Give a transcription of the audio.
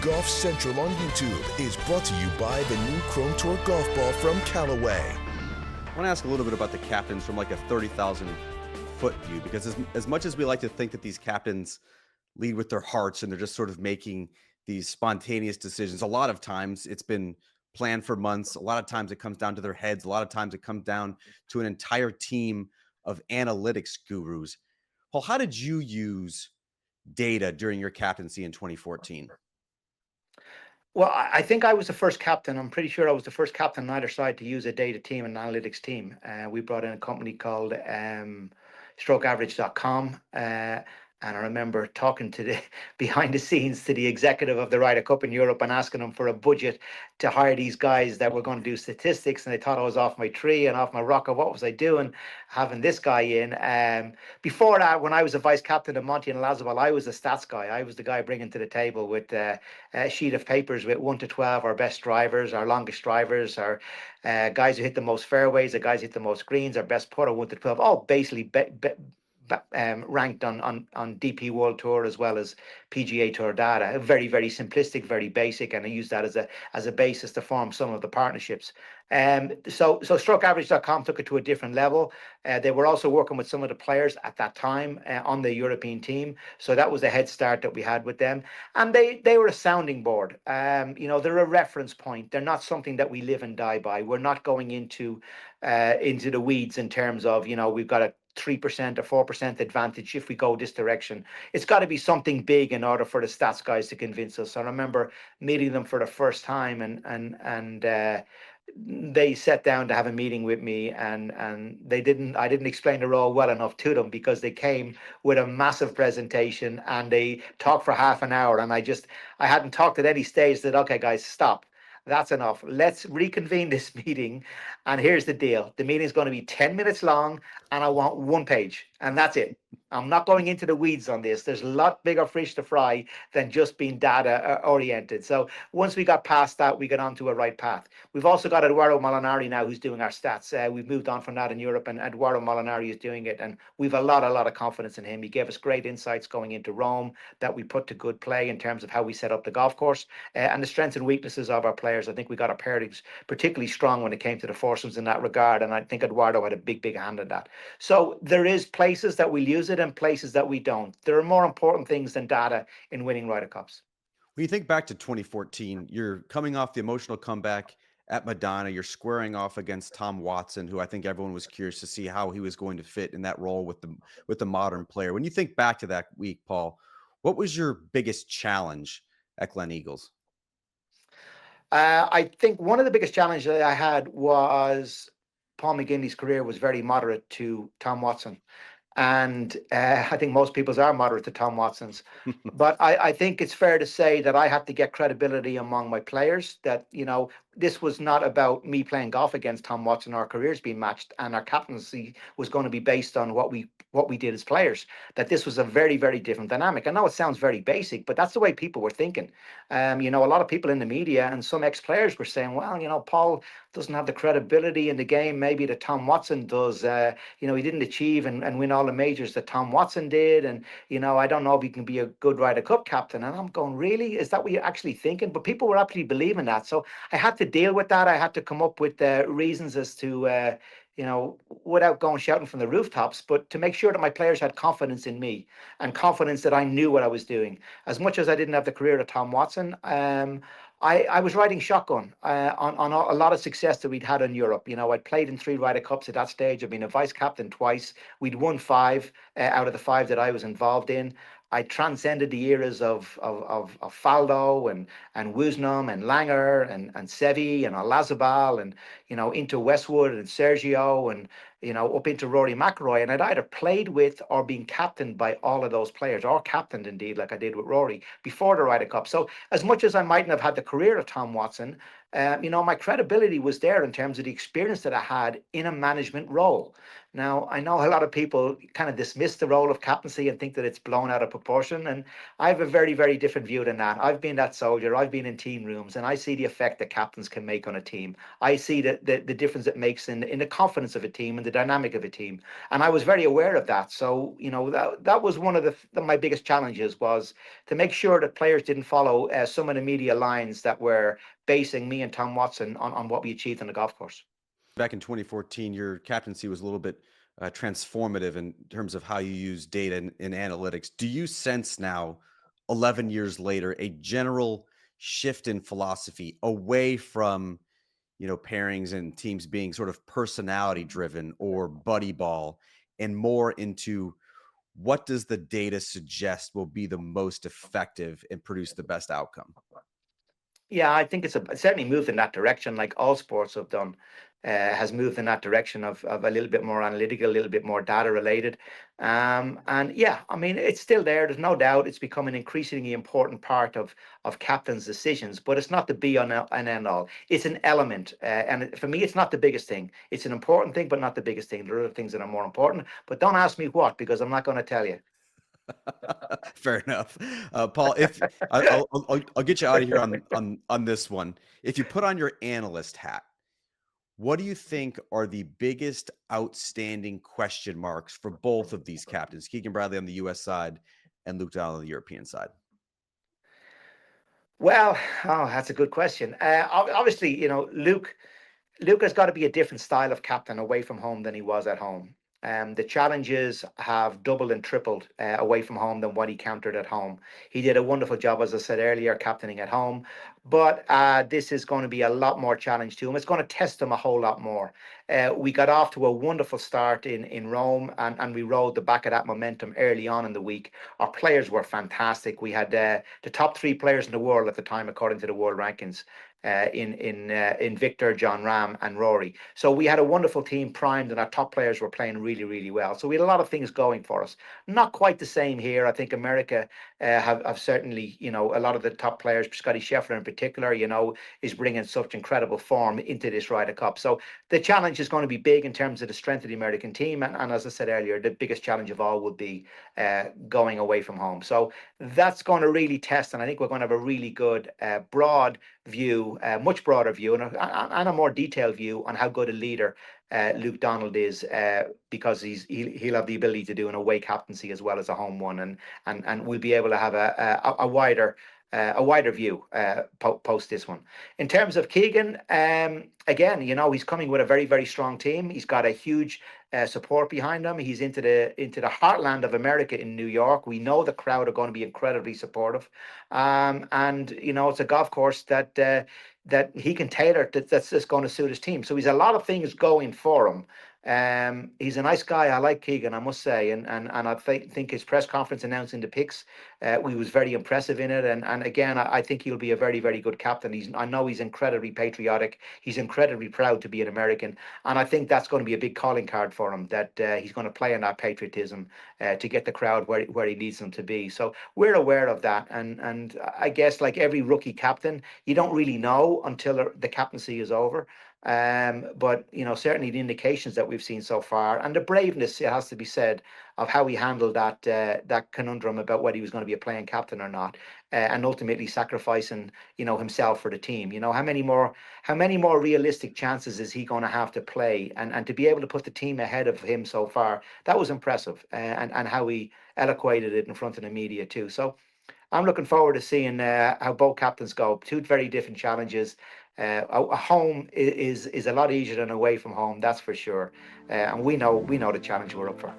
Golf Central on YouTube is brought to you by the new Chrome Tour golf ball from Callaway. I want to ask a little bit about the captains from like a 30,000-foot view, because as much as we like to think that these captains lead with their hearts and they're just sort of making these spontaneous decisions, a lot of times it's been planned for months. A lot of times it comes down to their heads. A lot of times it comes down to an entire team of analytics gurus. Paul, how did you use data during your captaincy in 2014? Well, I think I was the first captain. I'm pretty sure I was the first captain on either side to use a data team and analytics team. We brought in a company called strokeaverage.com. And I remember talking to the behind the scenes to the executive of the Ryder Cup in Europe and asking them for a budget to hire these guys that were going to do statistics. And they thought I was off my tree and off my rocker. What was I doing having this guy in? Before that, when I was a vice captain of Monty and Lazabal, I was a stats guy. I was the guy bringing to the table with a sheet of papers with 1 to 12, our best drivers, our longest drivers, our guys who hit the most fairways, the guys who hit the most greens, our best putter, 1 to 12, all basically ranked on DP World Tour as well as PGA Tour data. Very, very simplistic, very basic, and I use that as a basis to form some of the partnerships. So strokeaverage.com took it to a different level. They were also working with some of the players at that time on the European team, so that was a head start that we had with them. And they were a sounding board. They're a reference point. They're not something that we live and die by. We're not going into the weeds in terms of, we've got a 3% or 4% advantage if we go this direction. It's got to be something big in order for the stats guys to convince us. I remember meeting them for the first time, and they sat down to have a meeting with me, and I didn't explain the role well enough to them, because they came with a massive presentation and they talked for half an hour, and I hadn't talked at any stage. Said, okay guys, stop. That's enough. Let's reconvene this meeting. And here's the deal. The meeting is going to be 10 minutes long, and I want 1 page. And that's it. I'm not going into the weeds on this. There's a lot bigger fish to fry than just being data oriented. So once we got past that, we got onto a right path. We've also got Eduardo Molinari now, who's doing our stats. We've moved on from that in Europe, and Eduardo Molinari is doing it. And we've a lot of confidence in him. He gave us great insights going into Rome that we put to good play in terms of how we set up the golf course and the strengths and weaknesses of our players. I think we got our pairings particularly strong when it came to the foursomes in that regard. And I think Eduardo had a big hand in that. So there is places that we'll use it and places that we don't. There are more important things than data in winning Ryder Cups. When you think back to 2014, you're coming off the emotional comeback at Madonna. You're squaring off against Tom Watson, who I think everyone was curious to see how he was going to fit in that role with the modern player. When you think back to that week, Paul, what was your biggest challenge at Glen Eagles? I think one of the biggest challenges that I had was Paul McGinley's career was very moderate to Tom Watson. And I think most people's are moderate to Tom Watson's. But I think it's fair to say that I had to get credibility among my players that, this was not about me playing golf against Tom Watson. Our careers being matched, and our captaincy was going to be based on what we did as players. That this was a very, very different dynamic. I know it sounds very basic, but that's the way people were thinking. A lot of people in the media and some ex-players were saying, well, Paul doesn't have the credibility in the game maybe that Tom Watson does. He didn't achieve and win all the majors that Tom Watson did. And, I don't know if he can be a good Ryder Cup captain. And I'm going, really? Is that what you're actually thinking? But people were actually believing that. So I had to deal with that. I had to come up with reasons as to, without going shouting from the rooftops, but to make sure that my players had confidence in me and confidence that I knew what I was doing. As much as I didn't have the career of Tom Watson, I was riding shotgun on a lot of success that we'd had in Europe. I'd played in 3 Ryder Cups at that stage. I'd been a vice captain twice. We'd won 5 out of the 5 that I was involved in. I transcended the eras of Faldo and Wisnom and Langer and Seve and Olazabal and into Westwood and Sergio and up into Rory McIlroy, and I'd either played with or been captained by all of those players, or captained indeed, like I did with Rory before the Ryder Cup. So as much as I mightn't have had the career of Tom Watson, my credibility was there in terms of the experience that I had in a management role. Now, I know a lot of people kind of dismiss the role of captaincy and think that it's blown out of proportion. And I have a very, very different view than that. I've been that soldier. I've been in team rooms, and I see the effect that captains can make on a team. I see the difference it makes in the confidence of a team and the dynamic of a team. And I was very aware of that. So, that was one of my biggest challenges, was to make sure that players didn't follow some of the media lines that were basing me and Tom Watson on what we achieved on the golf course. Back in 2014, your captaincy was a little bit transformative in terms of how you use data and analytics. Do you sense now, 11 years later, a general shift in philosophy away from pairings and teams being sort of personality driven or buddy ball, and more into what does the data suggest will be the most effective and produce the best outcome? Yeah, I think it's certainly moved in that direction, like all sports have done, has moved in that direction of a little bit more analytical, a little bit more data related. And yeah, I mean, it's still there. There's no doubt it's become an increasingly important part of captains' decisions, but it's not the be on and end all. It's an element. For me, it's not the biggest thing. It's an important thing, but not the biggest thing. There are other things that are more important, but don't ask me what, because I'm not going to tell you. Fair enough. Paul, if I'll get you out of here on this one. If you put on your analyst hat, what do you think are the biggest outstanding question marks for both of these captains, Keegan Bradley on the US side and Luke Donald on the European side? Well, oh, that's a good question. Obviously, Luke has got to be a different style of captain away from home than he was at home. The challenges have doubled and tripled away from home than what he countered at home. He did a wonderful job, as I said earlier, captaining at home, but this is going to be a lot more challenge to him. It's going to test him a whole lot more. We got off to a wonderful start in Rome, and we rode the back of that momentum early on in the week. Our players were fantastic. We had the top three players in the world at the time, according to the world rankings. In Victor, John Ram, and Rory. So we had a wonderful team primed, and our top players were playing really, really well. So we had a lot of things going for us. Not quite the same here. I think America have certainly, a lot of the top players, Scotty Scheffler in particular, is bringing such incredible form into this Ryder Cup. So the challenge is going to be big in terms of the strength of the American team. And as I said earlier, the biggest challenge of all would be going away from home. So that's going to really test, and I think we're going to have a really good broad view, much broader view, and a more detailed view on how good a leader Luke Donald is, because he'll have the ability to do an away captaincy as well as a home one, and we'll be able to have a wider view post this one. In terms of Keegan, again, he's coming with a very, very strong team. He's got a huge support behind him. He's into the heartland of America in New York. We know the crowd are going to be incredibly supportive, and it's a golf course that he can tailor that's just going to suit his team. So he's a lot of things going for him. He's a nice guy. I like Keegan, I must say, and I think his press conference announcing the picks, he was very impressive in it. And again, I think he'll be a very, very good captain. I know he's incredibly patriotic. He's incredibly proud to be an American, and I think that's going to be a big calling card for him. That he's going to play on that patriotism to get the crowd where he needs them to be. So we're aware of that, and I guess like every rookie captain, you don't really know until the captaincy is over. But certainly the indications that we've seen so far, and the braveness, it has to be said, of how he handled that conundrum about whether he was going to be a playing captain or not, and ultimately sacrificing himself for the team. How many more realistic chances is he going to have to play, and to be able to put the team ahead of him so far, that was impressive, and how he eloquated it in front of the media too. So I'm looking forward to seeing how both captains go. Two very different challenges. A home is a lot easier than away from home, that's for sure. And we know the challenge we're up for.